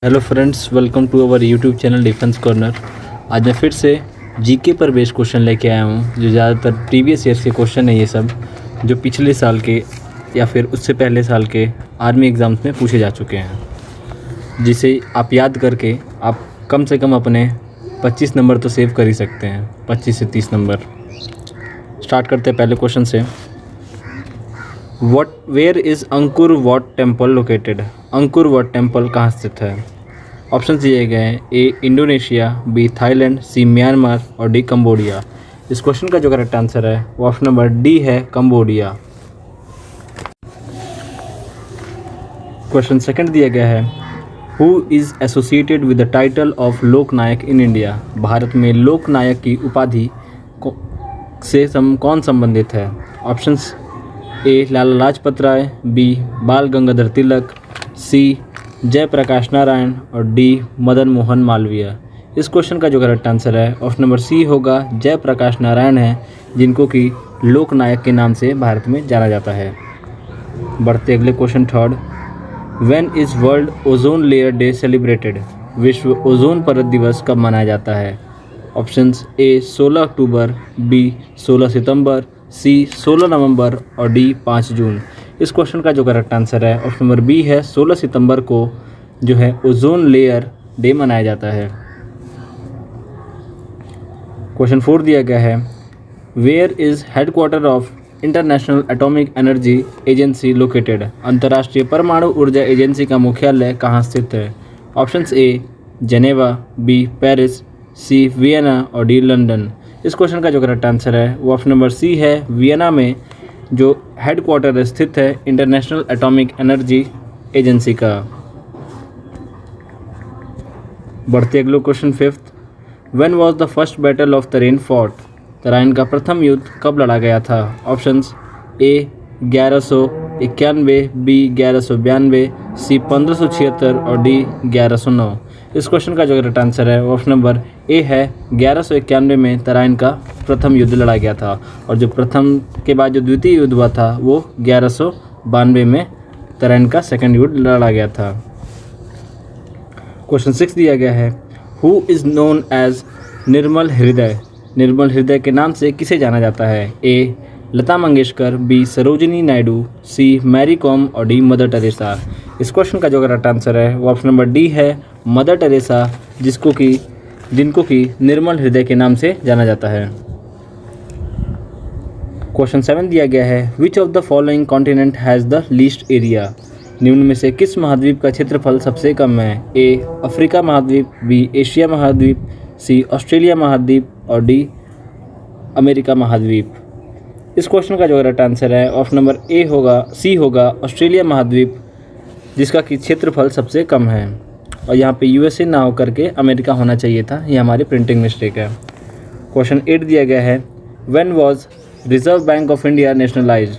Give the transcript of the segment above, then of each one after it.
Hello friends, welcome to our YouTube channel Defence Corner. आज मैं फिर से जीके पर बेस्ड क्वेश्चन लेके आया हूँ, जो ज़्यादातर प्रीवियस ईयर्स के क्वेश्चन है। ये सब जो पिछले साल के या फिर उससे पहले साल के आर्मी एग्ज़ाम्स में पूछे जा चुके हैं, जिसे आप याद करके आप कम से कम अपने 25 नंबर तो सेव कर ही सकते हैं, 25 से 30 नंबर। स्टार्ट करते हैं पहले क्वेश्चन से। Where is Angkor Wat temple located? Angkor Wat temple कहाँ स्थित है? ऑप्शन दिए गए हैं, A Indonesia, B Thailand, C Myanmar और डी कंबोडिया। इस क्वेश्चन का जो करेक्ट आंसर है वो ऑप्शन नंबर डी है, कंबोडिया। क्वेश्चन सेकंड दिया गया है, who is associated with the title of Loknayak in India? Bharat में लोकनायक की उपाधि से कौन संबंधित है? Options A Lala Lajpat Rai, B बाल गंगाधर तिलक, सी जयप्रकाश नारायण और डी मदन मोहन मालवीय। इस क्वेश्चन का जो करेक्ट आंसर है ऑप्शन नंबर सी होगा, जयप्रकाश नारायण है, जिनको कि लोकनायक के नाम से भारत में जाना जाता है। बढ़ते अगले question third, when is world ozone layer day celebrated? विश्व ओजोन परत दिवस कब मनाया जाता है? ऑप्शंस ए 16 अक्टूबर, बी 16 सितंबर, सी 16 नवंबर और डी 5 जून। इस क्वेश्चन का जो करेक्ट आंसर है ऑप्शन नंबर बी है, 16 सितंबर को जो है ओजोन लेयर डे मनाया जाता है। क्वेश्चन 4 दिया गया है, where is headquarter of International Atomic Energy Agency located? अंतर्राष्ट्रीय परमाणु ऊर्जा एजेंसी का मुख्यालय कहाँ स्थित है? Options A Geneva, B Paris, C Vienna और डी लंदन। इस क्वेश्चन का जो करेक्ट आंसर है वो ऑप्शन नंबर सी है, वियना में जो हेडक्वार्टर स्थित है इंटरनेशनल एटॉमिक एनर्जी एजेंसी का। बढ़ते अगले question fifth, when was the first battle of Tarain fought? Tarain का प्रथम युद्ध कब लड़ा गया था? ऑप्शंस ए 1191, बी 1192, सी 1576 और डी 1109। इस क्वेश्चन का जो करेक्ट आंसर है ऑप्शन नंबर ए है, 1191 में तराइन का प्रथम युद्ध लड़ा गया था, और जो प्रथम के बाद जो द्वितीय युद्ध हुआ था वो 1192 में तराइन का सेकंड युद्ध लड़ा गया था। क्वेश्चन 6 दिया गया है, हु इज़ नोन एज निर्मल हृदय? निर्मल हृदय के नाम से किसे जाना जाता है? ए लता मंगेशकर, बी सरोजिनी नायडू, सी मैरी कॉम और डी मदर टेरेसा। इस क्वेश्चन का जो करेक्ट आंसर है वो ऑप्शन नंबर डी है, मदर टेरेसा, जिनको कि निर्मल हृदय के नाम से जाना जाता है। क्वेश्चन 7 दिया गया है, which of the following continent has the least area? निम्न में से किस महाद्वीप का क्षेत्रफल सबसे कम है? ए अफ्रीका महाद्वीप, बी एशिया महाद्वीप, सी ऑस्ट्रेलिया महाद्वीप और डी अमेरिका महाद्वीप। इस क्वेश्चन का जो करेक्ट आंसर है ऑप्शन नंबर ए होगा, सी होगा, ऑस्ट्रेलिया महाद्वीप, जिसका कि क्षेत्रफल सबसे कम है। और यहाँ पे यूएसए ना हो करके अमेरिका होना चाहिए था, ये हमारी प्रिंटिंग मिस्टेक है। क्वेश्चन 8 दिया गया है, when was reserve bank of India nationalised?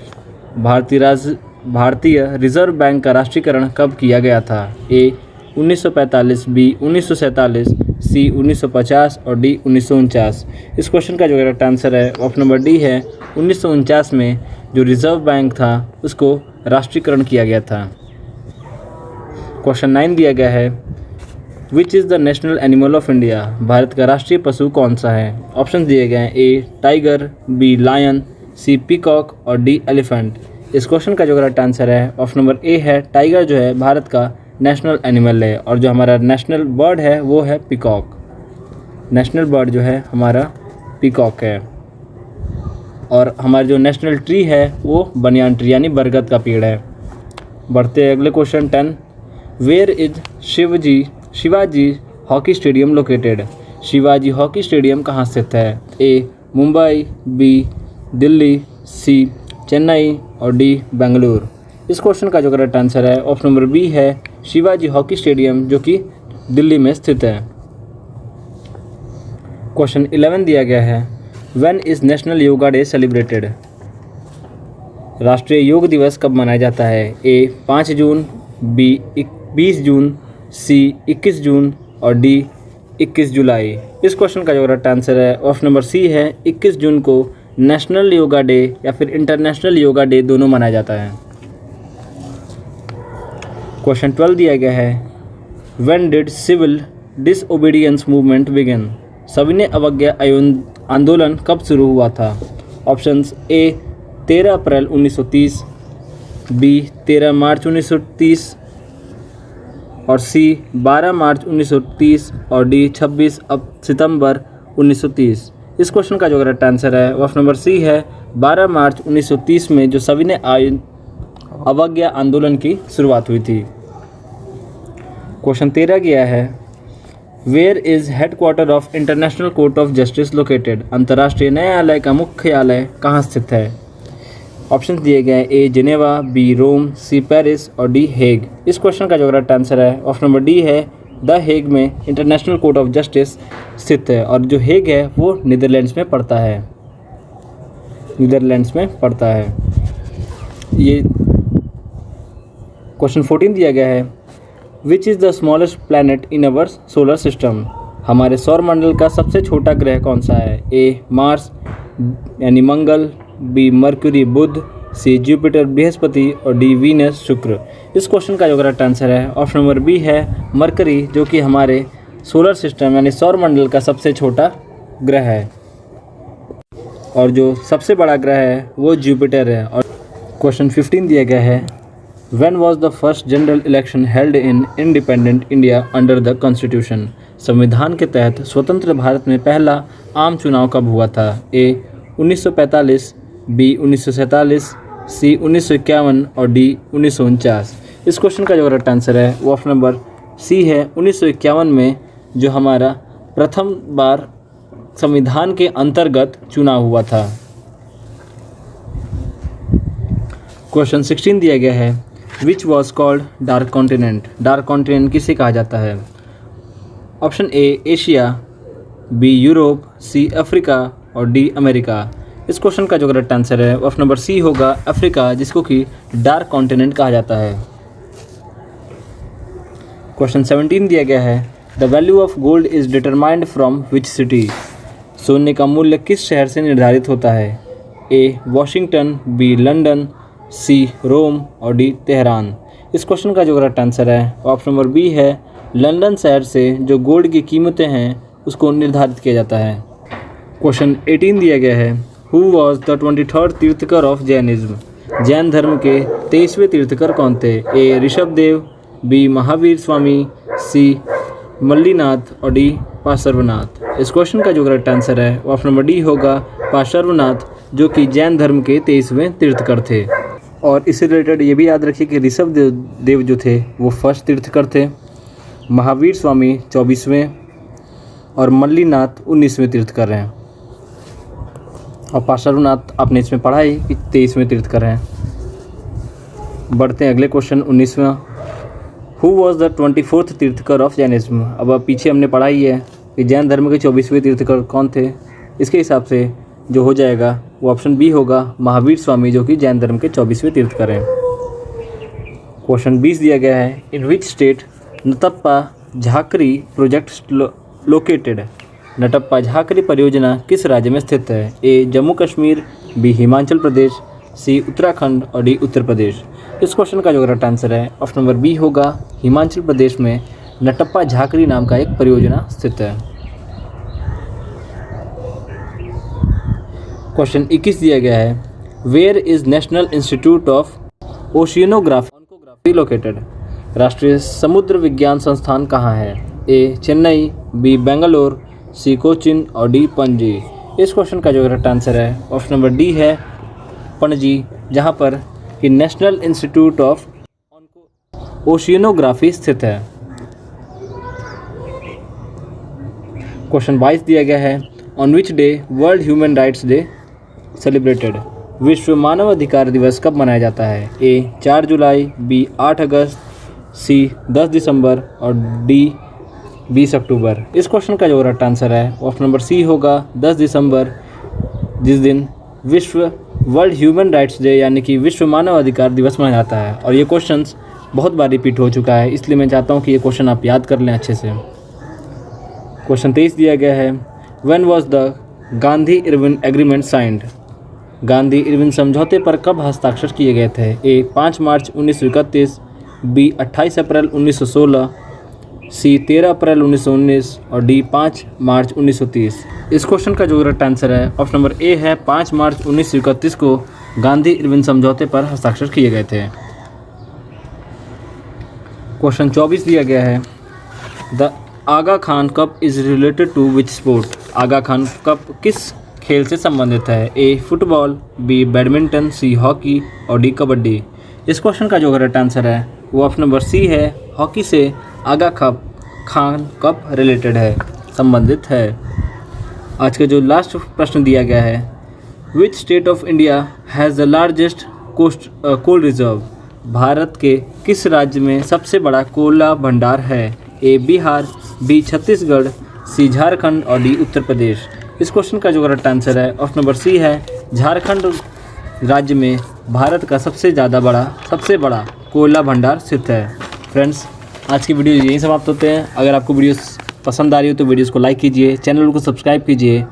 भारतीय रिजर्व बैंक का राष्ट्रीयकरण कब किया गया था? ए 1945, बी 1947, सी 1950 और डी 1949। इस क्वेश्चन का जो करेक्ट आंसर है ऑप्शन नंबर डी है, 1949 में जो रिजर्व बैंक था उसको राष्ट्रीयकरण किया गया था। क्वेश्चन 9 दिया गया है, which is the national animal of India? Bharat का राष्ट्रीय पशु कौन सा है? ऑप्शन दिए गए हैं, ए टाइगर, बी लायन, सी पीकॉक और डी एलिफेंट। इस क्वेश्चन का जो करेक्ट आंसर है ऑप्शन नंबर ए है, टाइगर जो है भारत का नेशनल एनिमल है, और जो हमारा नेशनल बर्ड है वो है पीकॉक। नेशनल बर्ड जो है हमारा पीकॉक है। और हमारा जो नेशनल ट्री है वो बनियान ट्री यानी बरगद का पेड़ है। बढ़ते अगले question 10, where is Shivaji hockey stadium located? Shivaji hockey stadium कहाँ स्थित है? A Mumbai, B Delhi, C Chennai और डी बेंगलुरु। इस क्वेश्चन का जो करेक्ट आंसर है ऑप्शन नंबर बी है, शिवाजी हॉकी स्टेडियम, जो कि दिल्ली में स्थित है। क्वेश्चन 11 दिया गया है, when is national yoga day celebrated? राष्ट्रीय योग दिवस कब मनाया जाता है? ए 5 जून, बी 20 जून, सी 21 जून और डी 21 जुलाई। इस क्वेश्चन का जो करेक्ट आंसर है ऑप्शन नंबर सी है, 21 जून को नेशनल योगा डे या फिर इंटरनेशनल योगा डे दोनों मनाया जाता है। क्वेश्चन 12 दिया गया है, when did civil disobedience movement begin? सविनय अवज्ञा आंदोलन कब शुरू हुआ था? ऑप्शंस ए 13 अप्रैल 1930, बी 13 मार्च 1930 और सी 12 मार्च 1930 और डी 26 सितंबर 1930। इस क्वेश्चन का जो करेक्ट आंसर है वो ऑप्शन नंबर सी है 12 मार्च 1930 में जो सविनय अवज्ञा आंदोलन की शुरुआत हुई थी। क्वेश्चन 13 गया है, where is headquarter of International court of Justice located? अंतर्राष्ट्रीय न्यायालय का मुख्यालय कहाँ स्थित है? ऑप्शन दिए गए हैं A Geneva, B Rome, C Paris और डी हेग। इस क्वेश्चन का जो करेक्ट आंसर है ऑप्शन नंबर डी है द हेग में इंटरनेशनल कोर्ट ऑफ जस्टिस स्थित है और जो हेग है वो नीदरलैंड्स में पड़ता है। नीदरलैंड्स में पड़ता है। ये क्वेश्चन 14 दिया गया है, which is the smallest planet in our solar system? हमारे सौर मंडल का सबसे छोटा ग्रह कौन सा है? ए मार्स यानी मंगल, बी मरक्यूरी बुध, सी जुपिटर बृहस्पति और डी वीनस शुक्र। इस क्वेश्चन का जो करेक्ट आंसर है ऑप्शन नंबर बी है मरकरी, जो कि हमारे सोलर सिस्टम यानी सौर मंडल का सबसे छोटा ग्रह है और जो सबसे बड़ा ग्रह है वो जुपिटर है। और क्वेश्चन 15 दिया गया है, when was the first general election held in independent India under the constitution? संविधान के तहत स्वतंत्र भारत में पहला आम चुनाव कब हुआ था? ए 1945, बी 1947, सी 1951 और डी 1949। इस क्वेश्चन का जो करेक्ट आंसर है वो ऑप्शन नंबर सी है 1951 में जो हमारा प्रथम बार संविधान के अंतर्गत चुनाव हुआ था। क्वेश्चन 16 दिया गया है, which was called dark continent? Dark continent किसे कहा जाता है? Option A Asia, B Europe, C Africa और डी अमेरिका। इस क्वेश्चन का जो करेक्ट आंसर है ऑप्शन नंबर सी होगा अफ्रीका, जिसको कि डार्क कॉन्टिनेंट कहा जाता है। क्वेश्चन 17 दिया गया है, the value of gold is determined from which city? सोने का मूल्य किस शहर से निर्धारित होता है? ए वॉशिंगटन, बी लंदन, सी रोम और डी तेहरान। इस क्वेश्चन का जो करेक्ट आंसर है ऑप्शन नंबर बी है लंदन शहर से जो गोल्ड की कीमतें हैं उसको निर्धारित किया जाता है। क्वेश्चन 18 दिया गया है, who was the 23rd tirthankar of Jainism? जैन धर्म के 23वें तीर्थकर कौन थे? A Rishabhdev, B Mahavir Swami, C Mallinath और डी पार्श्वनाथ। इस क्वेश्चन का जो करेक्ट आंसर है ऑप्शन नंबर डी होगा पार्श्वनाथ, जो कि जैन धर्म के 23वें तीर्थकर थे। और इससे रिलेटेड ये भी याद रखिए कि ऋषभदेव जो थे वो फर्स्ट तीर्थकर थे, महावीर स्वामी 24वें और मल्लीनाथ 19वें तीर्थकर हैं और पार्श्वनाथ आपने इसमें पढ़ा ही कि 23वें तीर्थकर हैं। बढ़ते हैं अगले क्वेश्चन 19वां, who was the 24th tirthankar of Jainism? अब पीछे हमने पढ़ा ही है कि जैन धर्म के 24वें तीर्थकर कौन थे। इसके हिसाब से जो हो जाएगा वो ऑप्शन बी होगा महावीर स्वामी, जो कि जैन धर्म के 24वें तीर्थकर हैं। क्वेश्चन 20 दिया गया है, in which state Nathpa Jhakri project located? Nathpa Jhakri परियोजना किस राज्य में स्थित है? A Jammu Kashmir, B Himachal Pradesh, C Uttarakhand और डी उत्तर प्रदेश। इस क्वेश्चन का जो करेक्ट आंसर है ऑप्शन नंबर बी होगा हिमाचल प्रदेश में नटप्पा झाकरी नाम का एक परियोजना स्थित है। क्वेश्चन 21 दिया गया है, where is National Institute of Oceanography located? राष्ट्रीय समुद्र विज्ञान संस्थान कहाँ है? A Chennai, B Bangalore, C Cochin और डी पणजी। इस क्वेश्चन का जो करेक्ट आंसर है ऑप्शन नंबर डी है पणजी, जहाँ पर कि नेशनल इंस्टीट्यूट ऑफ ओशियनोग्राफी स्थित है। क्वेश्चन 22 दिया गया है, on which day world human rights day celebrated? विश्व मानव अधिकार दिवस कब मनाया जाता है? ए 4 जुलाई, बी 8 अगस्त, सी 10 दिसंबर और डी 20 अक्टूबर। इस क्वेश्चन का जो करेक्ट आंसर है ऑप्शन नंबर सी होगा 10 दिसंबर, जिस दिन विश्व वर्ल्ड ह्यूमन राइट्स डे यानी कि विश्व मानव अधिकार दिवस मनाया जाता है। और ये क्वेश्चन बहुत बार रिपीट हो चुका है, इसलिए मैं चाहता हूँ कि ये क्वेश्चन आप याद कर लें अच्छे से। क्वेश्चन 23 दिया गया है, when was the Gandhi Irwin agreement signed? Gandhi Irwin समझौते पर कब हस्ताक्षर किए गए थे? ए 5 मार्च 1931, बी 28 अप्रैल 1916, सी 13 अप्रैल 1919 और डी 5 मार्च 1930। इस क्वेश्चन का जो करेक्ट आंसर है ऑप्शन नंबर ए है 5 मार्च 1931 को गांधी इरविन समझौते पर हस्ताक्षर किए गए थे। क्वेश्चन 24 दिया गया है the Aga Khan cup is related to which sport. Aga Khan cup किस खेल से संबंधित है? A football, B badminton, C hockey और डी कबड्डी। इस क्वेश्चन का जो करेक्ट आंसर है वो ऑप्शन नंबर सी है, हॉकी से आगा खान कप रिलेटेड है, संबंधित है। आज का जो लास्ट प्रश्न दिया गया है which state of India has the largest coal reserve. भारत के किस राज्य में सबसे बड़ा कोयला भंडार है? A Bihar, B Chhattisgarh, C Jharkhand और डी उत्तर प्रदेश। इस क्वेश्चन का जो करेक्ट आंसर है ऑप्शन नंबर सी है, झारखंड राज्य में भारत का सबसे बड़ा कोयला भंडार स्थित है। फ्रेंड्स, आज की वीडियो यहीं समाप्त होते हैं। अगर आपको वीडियोस पसंद आ रही हो तो वीडियोस को लाइक कीजिए, चैनल को सब्सक्राइब कीजिए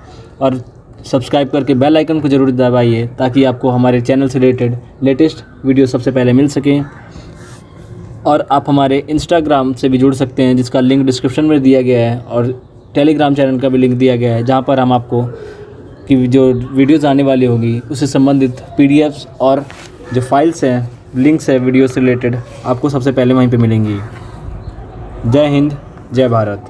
और सब्सक्राइब करके बेल आइकन को ज़रूर दबाइए ताकि आपको हमारे चैनल से रिलेटेड लेटेस्ट वीडियो सबसे पहले मिल सकें। और आप हमारे इंस्टाग्राम से भी जुड़ सकते हैं जिसका लिंक डिस्क्रिप्शन में दिया गया है, और टेलीग्राम चैनल का भी लिंक दिया गया है जहां पर हम आपको कि जो वीडियोस आने वाली होगी उससे संबंधित PDFs और जो फाइल्स हैं, लिंक्स है वीडियो से रिलेटेड, आपको सबसे पहले वहीं पे मिलेंगी। जय हिंद, जय भारत।